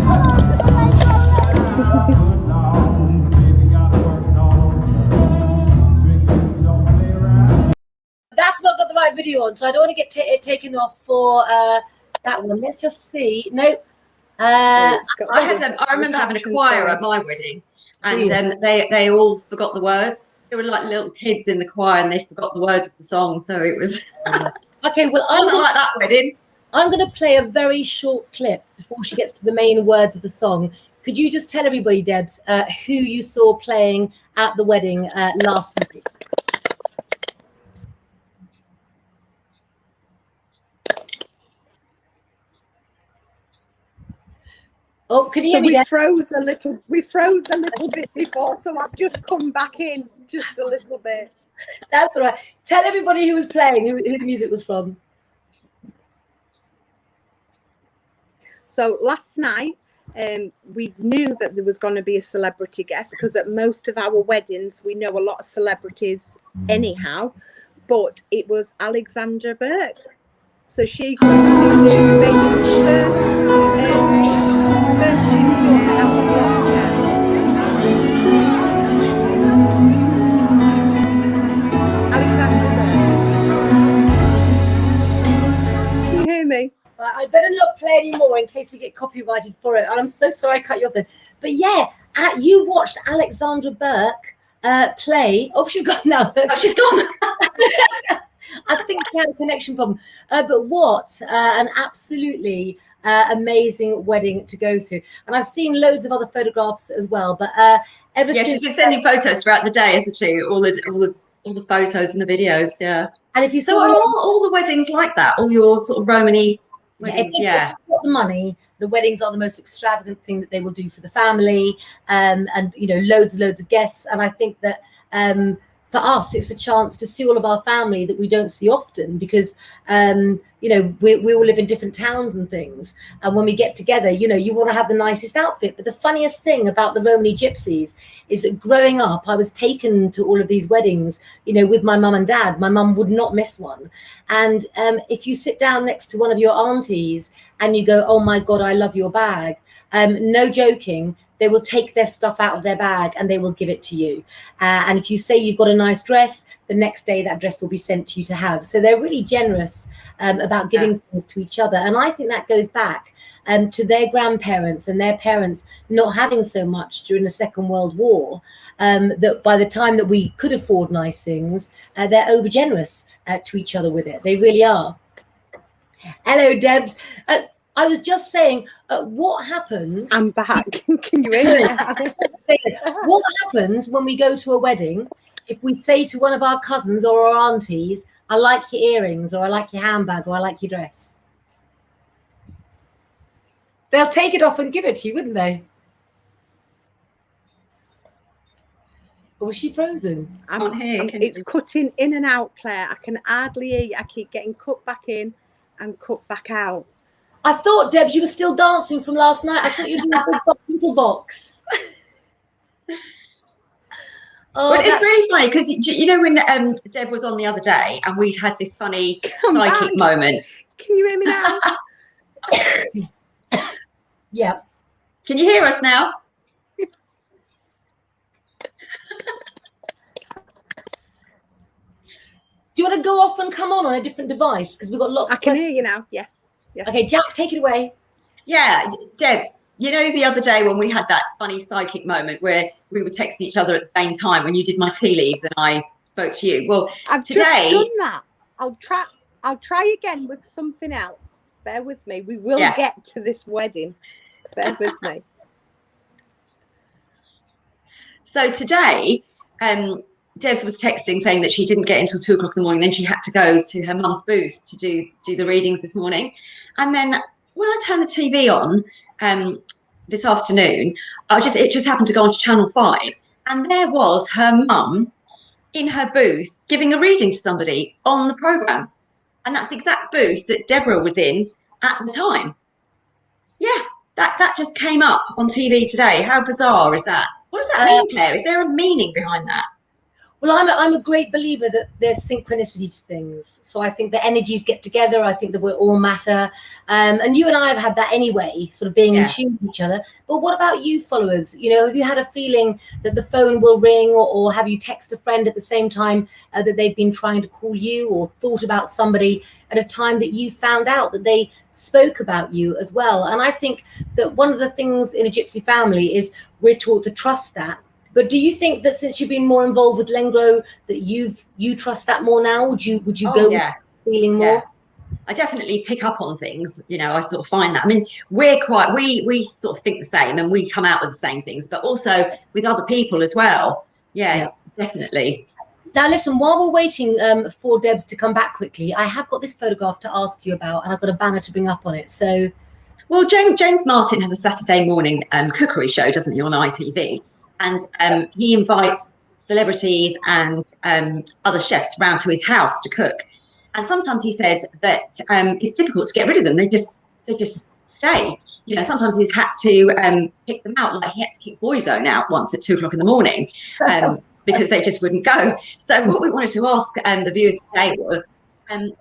That's not got the right video on, so I don't want to get it taken off for that one. Let's just see. Nope. I remember having a choir at my wedding, and they all forgot the words. There were like little kids in the choir, and they forgot the words of the song. So it was okay. Well, I wasn't like that wedding. I'm going to play a very short clip before she gets to the main words of the song. Could you just tell everybody, Debs, who you saw playing at the wedding last week? Oh, can you hear me? We froze a little bit before, so I've just come back in just a little bit. That's all right. Tell everybody who was playing, who the music was from. So last night, we knew that there was going to be a celebrity guest because at most of our weddings, we know a lot of celebrities anyhow, but it was Alexandra Burke. So she got to do maybe the first thing done out of lockdown. Alexandra Burke. Can you hear me? I better not play anymore in case we get copyrighted for it. And I'm so sorry I cut you off then. But yeah, you watched Alexandra Burke play. Oh, she's gone now. Oh, she's gone. I think she had a connection problem. But what an absolutely amazing wedding to go to. And I've seen loads of other photographs as well. But she's been sending photos throughout the day, isn't she? All the photos and the videos, yeah. And if you saw all the weddings like that, all your sort of Romany weddings, yeah. If you've got the money, the weddings are the most extravagant thing that they will do for the family, and you know, loads and loads of guests. And I think that for us, it's a chance to see all of our family that we don't see often because, you know, we all live in different towns and things. And when we get together, you know, you want to have the nicest outfit. But the funniest thing about the Romany Gypsies is that growing up, I was taken to all of these weddings, you know, with my mum and dad. My mum would not miss one. And if you sit down next to one of your aunties and you go, oh, my God, I love your bag. No joking. they will take their stuff out of their bag and they will give it to you. And if you say you've got a nice dress, the next day that dress will be sent to you to have. So they're really generous about giving things to each other. And I think that goes back to their grandparents and their parents not having so much during the Second World War, that by the time that we could afford nice things, they're over generous to each other with it. They really are. Hello, Debs. I was just saying, what happens? I'm back. Can you hear me? What happens when we go to a wedding if we say to one of our cousins or our aunties, I like your earrings, or I like your handbag, or I like your dress? They'll take it off and give it to you, wouldn't they? Or was she frozen? It's cutting in and out, Claire. I can hardly hear you. I keep getting cut back in and cut back out. I thought, Debs, you were still dancing from last night. I thought you were doing a big box, little box. But it's really funny because, you know, when Deb was on the other day and we'd had this funny psychic moment. Can you hear me now? Yeah. Can you hear us now? Do you want to go off and come on a different device? Because we've got lots of questions. I can hear you now, yes. Okay, Jack, take it away. Yeah, Deb, you know, the other day when we had that funny psychic moment where we were texting each other at the same time when you did my tea leaves and I spoke to you. Well, I've today just done that. I'll try again with something else. Bear with me. We will get to this wedding. Bear with me. So today, Debs was texting saying that she didn't get until 2 o'clock in the morning. Then she had to go to her mum's booth to do the readings this morning. And then when I turned the TV on this afternoon, it just happened to go onto Channel 5. And there was her mum in her booth giving a reading to somebody on the programme. And that's the exact booth that Deborah was in at the time. Yeah, that just came up on TV today. How bizarre is that? What does that mean, Claire? Is there a meaning behind that? Well, I'm a great believer that there's synchronicity to things. So I think the energies get together. I think that we all matter. And you and I have had that anyway, sort of being in tune with each other. But what about you followers? You know, have you had a feeling that the phone will ring, or have you texted a friend at the same time that they've been trying to call you, or thought about somebody at a time that you found out that they spoke about you as well? And I think that one of the things in a Gypsy family is we're taught to trust that. But do you think that since you've been more involved with Lengro, that you trust that more now? Would you go feeling more? Yeah. I definitely pick up on things. You know, I sort of find that. I mean, we sort of think the same, and we come out with the same things, but also with other people as well. Yeah. Definitely. Now, listen, while we're waiting for Debs to come back quickly, I have got this photograph to ask you about, and I've got a banner to bring up on it. So, well, James Martin has a Saturday morning cookery show, doesn't he, on ITV? And he invites celebrities and other chefs round to his house to cook. And sometimes he said that it's difficult to get rid of them. They just stay. You know, sometimes he's had to kick them out. Like he had to kick Boyzone out once at 2 o'clock in the morning because they just wouldn't go. So what we wanted to ask the viewers today was, have you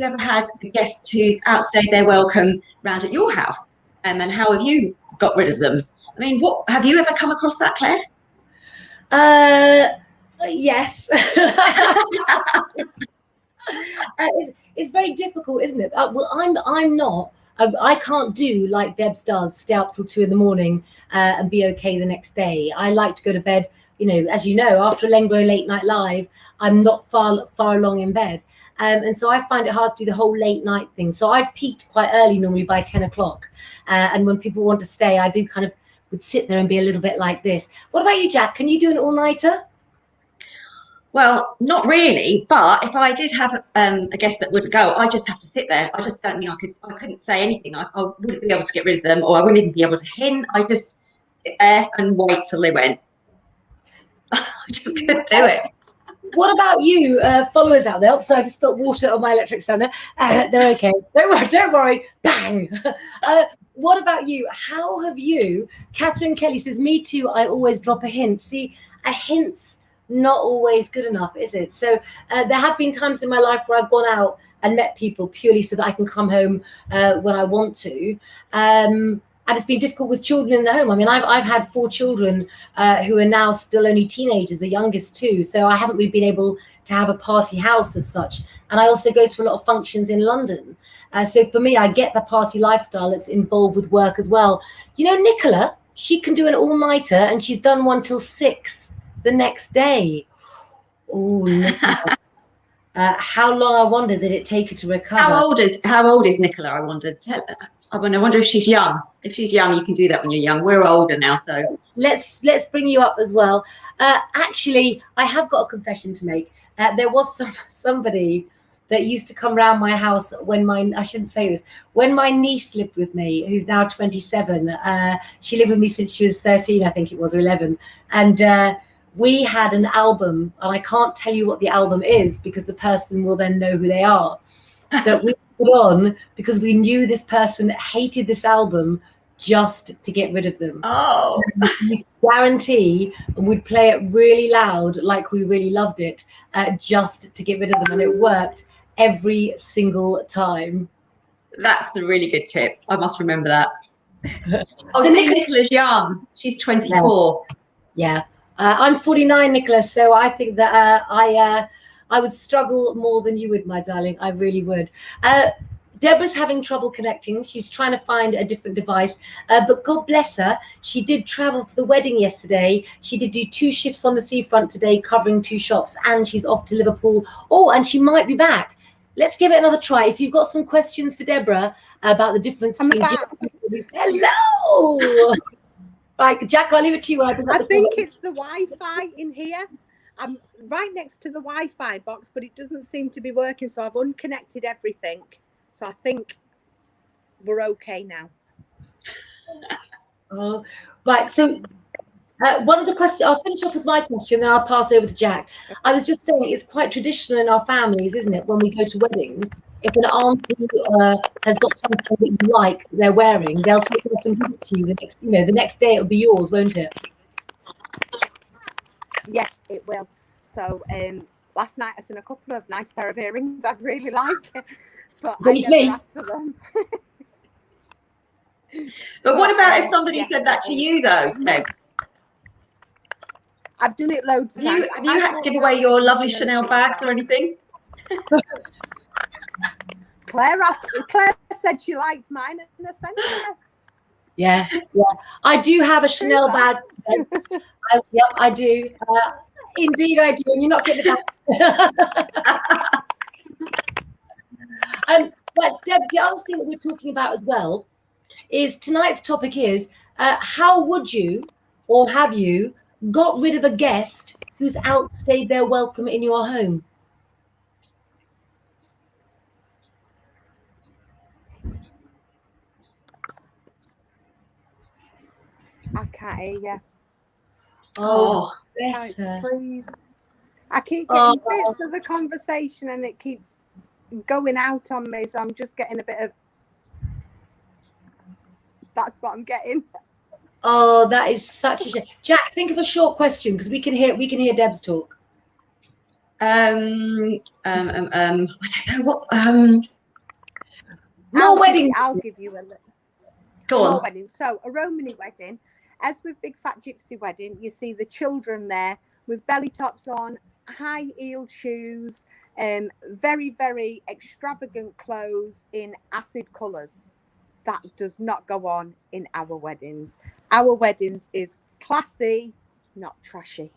ever had a guest who's outstayed their welcome round at your house? And how have you got rid of them? I mean, what have you ever come across that, Claire? Yes. It's very difficult, isn't it? Well, I'm not. I can't do like Debs does, stay up till 2 in the morning and be okay the next day. I like to go to bed. You know, as you know, after Lengro Late Night Live, I'm not far along in bed. And so I find it hard to do the whole late night thing. So I've peaked quite early, normally by 10 o'clock. And when people want to stay, I do kind of would sit there and be a little bit like this. What about you, Jack? Can you do an all-nighter? Well, not really. But if I did have a guest that wouldn't go, I just have to sit there. I just don't think I couldn't say anything. I wouldn't be able to get rid of them, or I wouldn't even be able to hint. I just sit there and wait till they went. I just couldn't do it. What about you, followers out there? Oh, sorry, I just spilled water on my electric stand there. They're okay. Don't worry. Bang. What about you? How have you? Catherine Kelly says, me too. I always drop a hint. See, a hint's not always good enough, is it? So there have been times in my life where I've gone out and met people purely so that I can come home when I want to. and it's been difficult with children in the home. I mean, I've had 4 children who are now still only teenagers, the youngest 2. So I haven't really been able to have a party house as such. And I also go to a lot of functions in London. So for me, I get the party lifestyle that's involved with work as well. You know, Nicola, she can do an all-nighter, and she's done one till 6 the next day. Oh, Nicola. How long, I wonder, did it take her to recover? How old is Nicola? I wondered. I wonder if she's young. If she's young, you can do that when you're young. We're older now, so let's bring you up as well. Actually, I have got a confession to make. There was somebody that used to come round my house when I shouldn't say this, when my niece lived with me, who's now 27. She lived with me since she was 13, I think it was, or 11, and we had an album, and I can't tell you what the album is because the person will then know who they are, that we put on because we knew this person hated this album just to get rid of them. Oh, we guarantee, and we'd play it really loud like we really loved it, just to get rid of them, and it worked every single time. That's a really good tip. I must remember that. Oh, so Nicola's young. She's 24. Yeah. I'm 49, Nicholas, so I think that I would struggle more than you would, my darling. I really would. Deborah's having trouble connecting. She's trying to find a different device, but God bless her. She did travel for the wedding yesterday. She did do 2 shifts on the seafront today, covering 2 shops, and she's off to Liverpool. Oh, and she might be back. Let's give it another try. If you've got some questions for Deborah about the difference between hello. Right, Jack, I'll leave it to you. I think it's the Wi-Fi in here. I'm right next to the Wi-Fi box, but it doesn't seem to be working. So I've unconnected everything. So I think we're okay now. Oh, right. So one of the questions, I'll finish off with my question, then I'll pass over to Jack. I was just saying it's quite traditional in our families, isn't it, when we go to weddings? If an auntie has got something that you like they're wearing, they'll take it off and give it to you. The next day it'll be yours, won't it? Yes, it will. So last night I seen a couple of nice pair of earrings I'd really like, but I never asked for them. But what about if somebody said that to you, though, Megs? I've done it loads of times. Have you had to give away your lovely Chanel bags or anything? Claire said she liked mine in a sense. Yeah. I do have a Chanel bag. Yep, I do. Indeed, I do. And you're not getting it back. But Deb, the other thing that we're talking about as well is tonight's topic is how would you, or have you, got rid of a guest who's outstayed their welcome in your home? I can't hear you. Oh, bless her. I keep getting bits of the conversation and it keeps going out on me, so I'm just getting a bit of. That's what I'm getting. Oh, that is such a shame. Jack, think of a short question because we can hear Deb's talk. I don't know what. More weddings. I'll give you a. Go on. More weddings. So a Romany wedding, as with Big Fat Gypsy wedding, you see the children there with belly tops on, high-heeled shoes, very, very extravagant clothes in acid colours. That does not go on in our weddings. Our weddings is classy, not trashy.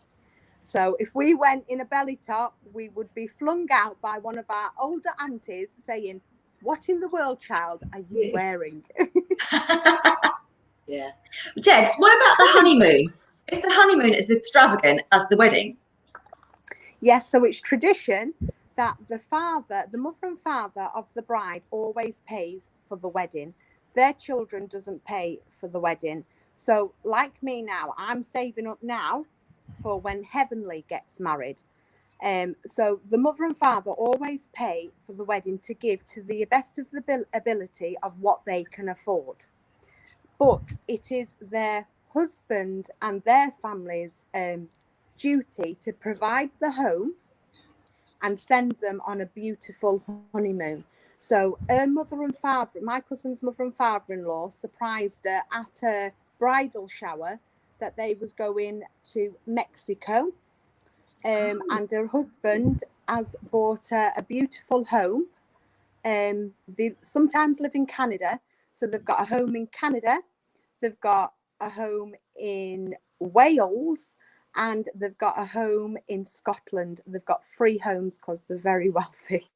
So if we went in a belly top, we would be flung out by one of our older aunties saying, "What in the world, child, are you wearing?" Yeah. Debs, what about the honeymoon? Is the honeymoon as extravagant as the wedding? Yes, so it's tradition that the mother and father of the bride always pays for the wedding. Their children doesn't pay for the wedding. So like me now, I'm saving up now for when Heavenly gets married. So the mother and father always pay for the wedding to give to the best of the ability of what they can afford. But it is their husband and their family's duty to provide the home and send them on a beautiful honeymoon. So her mother and father, my cousin's mother and father-in-law, surprised her at a bridal shower that they was going to Mexico. And her husband has bought her a beautiful home. They sometimes live in Canada. So they've got a home in Canada. They've got a home in Wales. And they've got a home in Scotland. They've got 3 homes because they're very wealthy.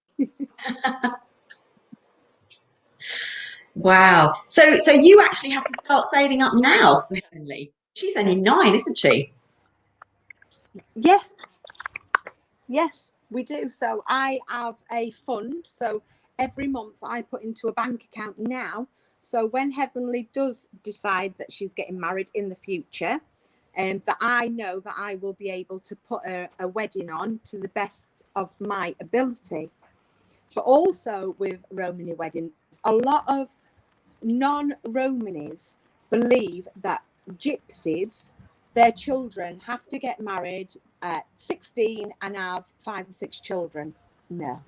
Wow. So you actually have to start saving up now for Heavenly. She's only 9, isn't she? Yes, we do. So I have a fund. So every month I put into a bank account now. So when Heavenly does decide that she's getting married in the future, that I know that I will be able to put a wedding on to the best of my ability. But also with Romany weddings, a lot of non-Romanis believe that gypsies, their children have to get married at 16 and have 5 or 6 children. No.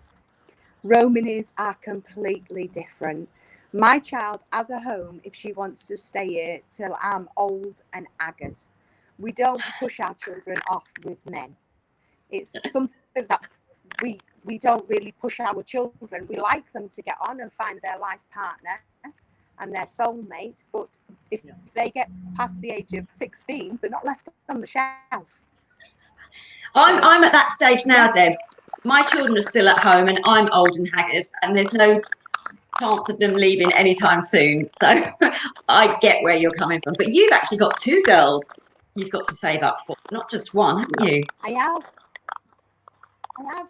Romanis are completely different. My child has a home if she wants to stay here till I'm old and haggard. We don't push our children off with men. It's something that we don't really push our children. We like them to get on and find their life partner and their soulmate, but if they get past the age of 16, they're not left on the shelf. I'm at that stage now, Debs. My children are still at home and I'm old and haggard and there's no chance of them leaving anytime soon. So I get where you're coming from. But you've actually got 2 girls you've got to save up for, not just one, haven't you? I have.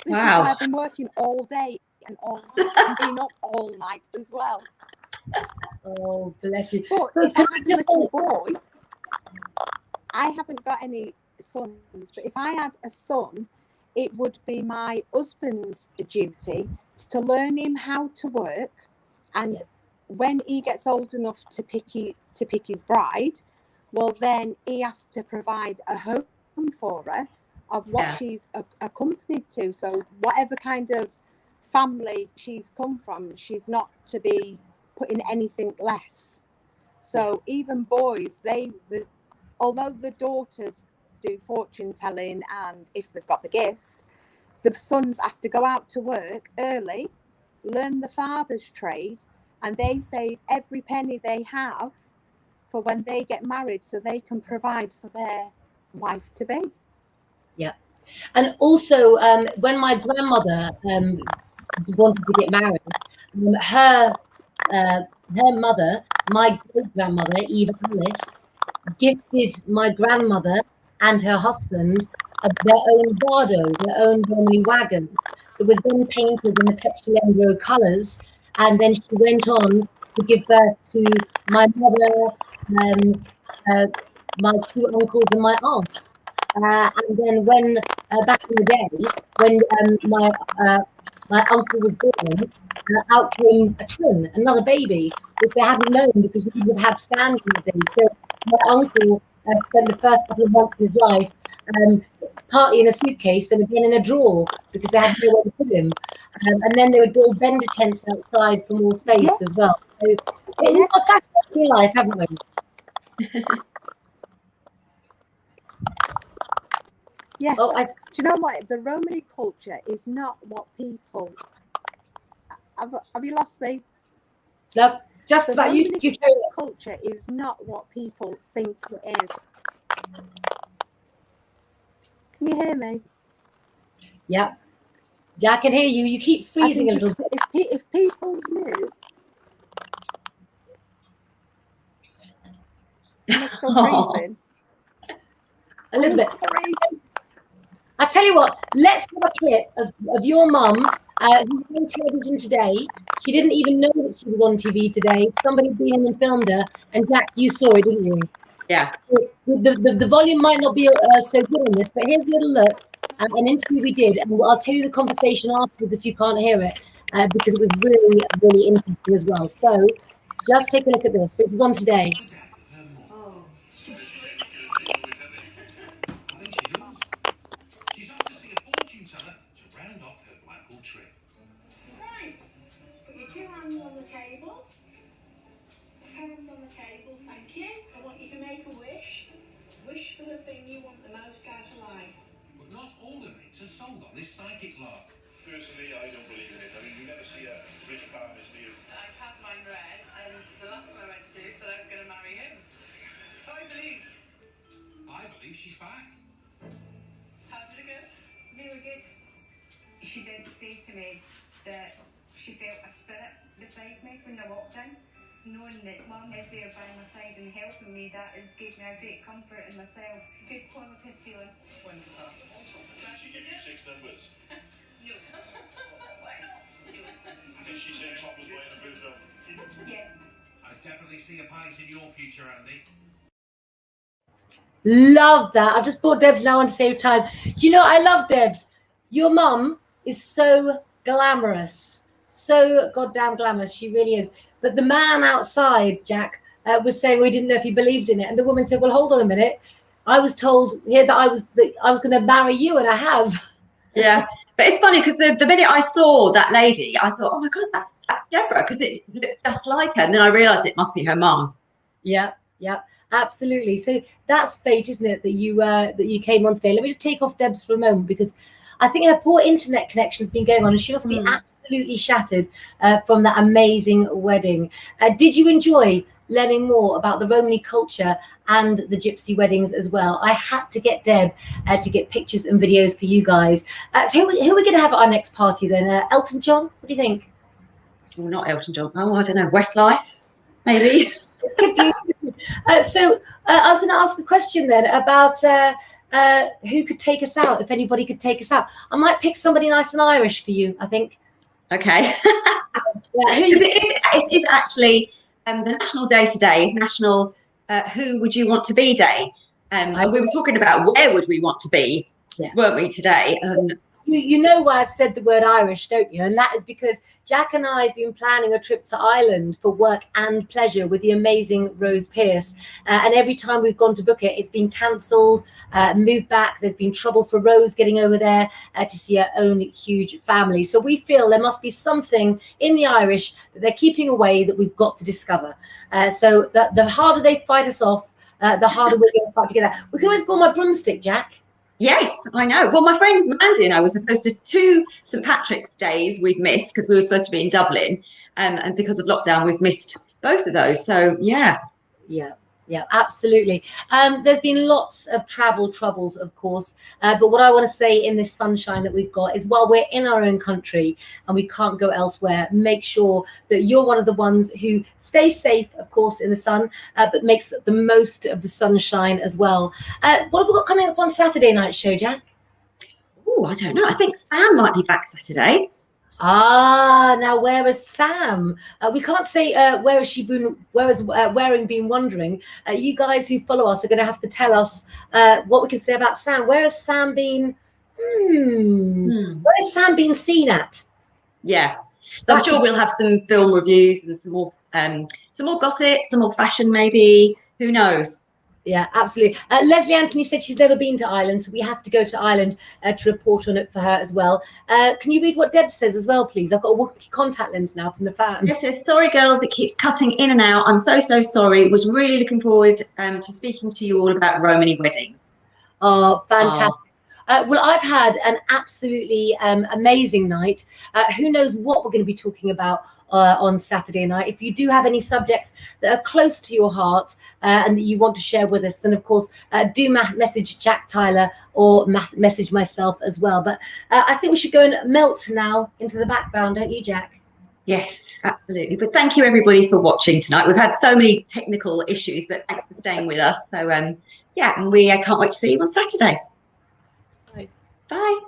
This Wow. is why I've been working all day and all night and being up all night as well. Oh, bless you. But if I had a little boy, I haven't got any sons, but if I had a son, it would be my husband's duty to learn him how to work, and when he gets old enough to pick his bride, well, then he has to provide a home for her of what she's accompanied to. So whatever kind of family she's come from, she's not to be put in anything less. So even boys, although the daughters do fortune telling, and if they've got the gift, the sons have to go out to work early, learn the father's trade, and they save every penny they have for when they get married so they can provide for their wife to be. Yeah. And also, when my grandmother wanted to get married, her mother, my great-grandmother, Eva Alice, gifted my grandmother and her husband their own bardo, their own Romany wagon. It was then painted in the Lengro colours, and then she went on to give birth to my mother, my 2 uncles and my aunt. And then when back in the day, when my uncle was born, out came a twin, another baby, which they hadn't known because we would have had scans in the day. So my uncle spent the first couple of months of his life partly in a suitcase and again in a drawer because they had nowhere to put him. And then they would build vendor tents outside for more space as well. So we've got a fascinating life, haven't we? Yes. Oh, Do you know what? The Romany culture is not what people... Have you lost me? No, just the about Romany you. Culture is not what people think it is. Can you hear me? Yeah. Yeah, I can hear you. You keep freezing a little bit. If people knew... Am I still freezing? A little bit. I tell you what, let's have a clip of your mum who's on television today. She didn't even know that she was on TV today. Somebody being in and filmed her, and Jack, you saw it, didn't you? Yeah. The volume might not be so good on this, but here's a little look at an interview we did, and I'll tell you the conversation afterwards if you can't hear it, because it was really, really interesting as well. So just take a look at this. It was on today. She's off to see a fortune teller to round off her Blackpool trip. Right. Put your are sold on this psychic lark. Personally, I don't believe in it. I mean, you never see a rich partners near. I've had mine read, and the last one I went to said I was going to marry him. So I believe. I believe she's back. How did it go? Really good. She did say to me that she felt a spirit beside me when I walked in. Knowing that Mum is there by my side and helping me, that has gave me a great comfort in myself. Good positive feeling. Wonderful. Glad she did it. 6 numbers. No. Why not? No. Did she say top was way in the first round? Yeah. I definitely see a pint in your future, Andy. Love that. I've just brought Debs now on to save time. Do you know, I love Debs. Your mum is so glamorous. So goddamn glamorous. She really is. But the man outside, Jack, was saying we didn't know if he believed in it. And the woman said, well, hold on a minute. I was told here that I was going to marry you, and I have. Yeah, but it's funny because the minute I saw that lady, I thought, oh my God, that's Deborah, because it looked just like her. And then I realised it must be her mum. Yeah, absolutely. So that's fate, isn't it, that you came on today? Let me just take off Debs for a moment, because I think her poor internet connection's been going on, and she must be absolutely shattered from that amazing wedding. Did you enjoy learning more about the Romany culture and the Gypsy weddings as well? I had to get Deb to get pictures and videos for you guys. So who are we going to have at our next party then? Elton John? What do you think? Well, not Elton John. Oh, I don't know. Westlife, maybe. So I was going to ask a question then about who could take us out, if anybody could take us out. I might pick somebody nice and Irish for you, I think. Okay. It is actually the national day today is National Who Would You Want to Be Day. And we were talking about where would we want to be, weren't we, today? You know why I've said the word Irish, don't you? And that is because Jack and I have been planning a trip to Ireland for work and pleasure with the amazing Rose Pearce. And every time we've gone to book it, it's been cancelled, moved back. There's been trouble for Rose getting over there to see her own huge family. So we feel there must be something in the Irish that they're keeping away that we've got to discover. So the harder they fight us off, the harder we're going to fight together. We can always go on my broomstick, Jack. Yes, I know. Well, my friend Mandy and I were supposed to 2 St. Patrick's days we've missed because we were supposed to be in Dublin. And because of lockdown, we've missed both of those. So, yeah. Yeah, absolutely. There's been lots of travel troubles, of course. But what I want to say in this sunshine that we've got is while we're in our own country and we can't go elsewhere, make sure that you're one of the ones who stay safe, of course, in the sun, but makes the most of the sunshine as well. What have we got coming up on Saturday night show, Jack? Oh, I don't know. I think Sam might be back Saturday. Now where is Sam? We can't say where has she been, Waring been wandering. You guys who follow us are going to have to tell us what we can say about Sam. Where has Sam been? Where has Sam been seen at? Yeah, so I'm sure we'll have some film reviews and some more gossip, some more fashion maybe. Who knows? Yeah, absolutely. Leslie Anthony said she's never been to Ireland, so we have to go to Ireland to report on it for her as well. Can you read what Deb says as well, please? I've got a contact lens now from the fan. Yes, says, sorry, girls, it keeps cutting in and out. I'm so sorry. Was really looking forward to speaking to you all about Romany weddings. Oh, fantastic. Well, I've had an absolutely amazing night. Who knows what we're going to be talking about on Saturday night. If you do have any subjects that are close to your heart and that you want to share with us, then, of course, do message Jack Tyler or message myself as well. But I think we should go and melt now into the background, don't you, Jack? Yes, absolutely. But thank you, everybody, for watching tonight. We've had so many technical issues, but thanks for staying with us. So, yeah, and we can't wait to see you on Saturday. Bye.